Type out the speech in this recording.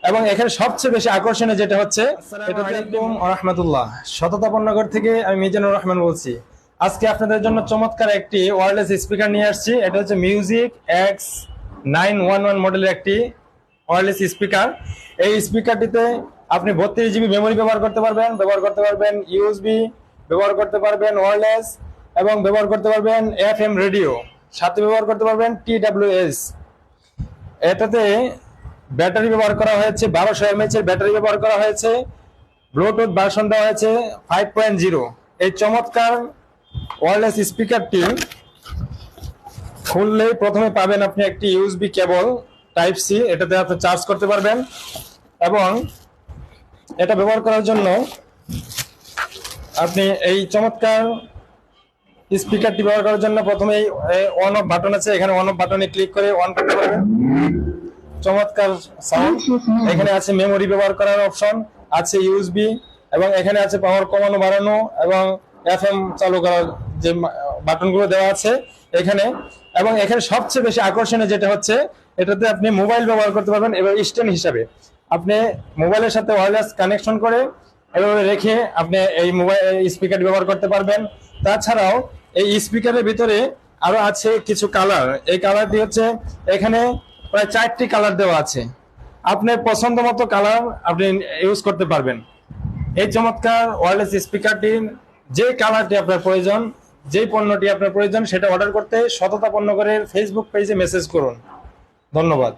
এবং এখানে সবচেয়ে বেশি আকর্ষণীয় যেটা হচ্ছে, এটা রাহমাতুল্লাহ, শততাপনগর থেকে আমি মিজানুর রহমান বলছি। আজকে আপনাদের জন্য চমৎকার একটি ওয়্যারলেস স্পিকার নিয়ে আসছি। এটা হচ্ছে মিউজিক X911 মডেলের একটি ওয়্যারলেস স্পিকার। এই স্পিকারটিতে আপনি 32 GB মেমোরি ব্যবহার করতে পারবেন ইউএসবি ব্যবহার করতে পারবেন ওয়্যারলেস, এবং ব্যবহার করতে পারবেন FM রেডিও, সাথে ব্যবহার করতে পারবেন TWS। এটাতে ব্যাটারি ব্যবহার করা হয়েছে 1200 mAh এর ব্যাটারি ব্যবহার করা হয়েছে। ব্লুটুথ ভার্সন দেওয়া হয়েছে 5.0। এই চমৎকার ওয়্যারলেস স্পিকারটি খুললেই প্রথমে পাবেন আপনি একটি ইউএসবি কেবল টাইপ সি, এটাতে আপনি চার্জ করতে পারবেন। এবং এটা ব্যবহার করার জন্য আপনি এই চমৎকার স্পিকারটি ব্যবহার করার জন্য প্রথমে অন অফ বাটন আছে, এখানে অন অফ বাটনে ক্লিক করে অন করতে পারবেন। চমৎকার সাউন্ড। এখানে আছে মেমোরি ব্যবহার করার অপশন, আছে ইউএসবি, এবং এখানে আছে পাওয়ার কমানো বাড়ানো এবং FM চালু করার যে বাটনগুলো দেওয়া আছে এখানে। এবং এখানে সবচেয়ে বেশি আকর্ষণীয় যেটা হচ্ছে, এটাতে আপনি মোবাইল ব্যবহার করতে পারবেন এবার স্ট্যান্ড হিসাবে। আপনি মোবাইলের সাথে ওয়্যারলেস কানেকশন করে এভাবে রেখে আপনি এই মোবাইল স্পিকার ব্যবহার করতে পারবেন। তাছাড়াও এই স্পিকারের ভিতরে আরো আছে কিছু কালার। এই কালারটি হচ্ছে, এখানে প্রায় 4টি কালার দেওয়া আছে, আপনার পছন্দ মতো কালার আপনি ইউজ করতে পারবেন। এই চমৎকার ওয়্যারলেস স্পিকারটির যে কালারটি আপনার প্রয়োজন, যে পণ্যটি আপনার প্রয়োজন, সেটা অর্ডার করতে শততা পণ্যকরের ফেসবুক পেজে মেসেজ করুন। ধন্যবাদ।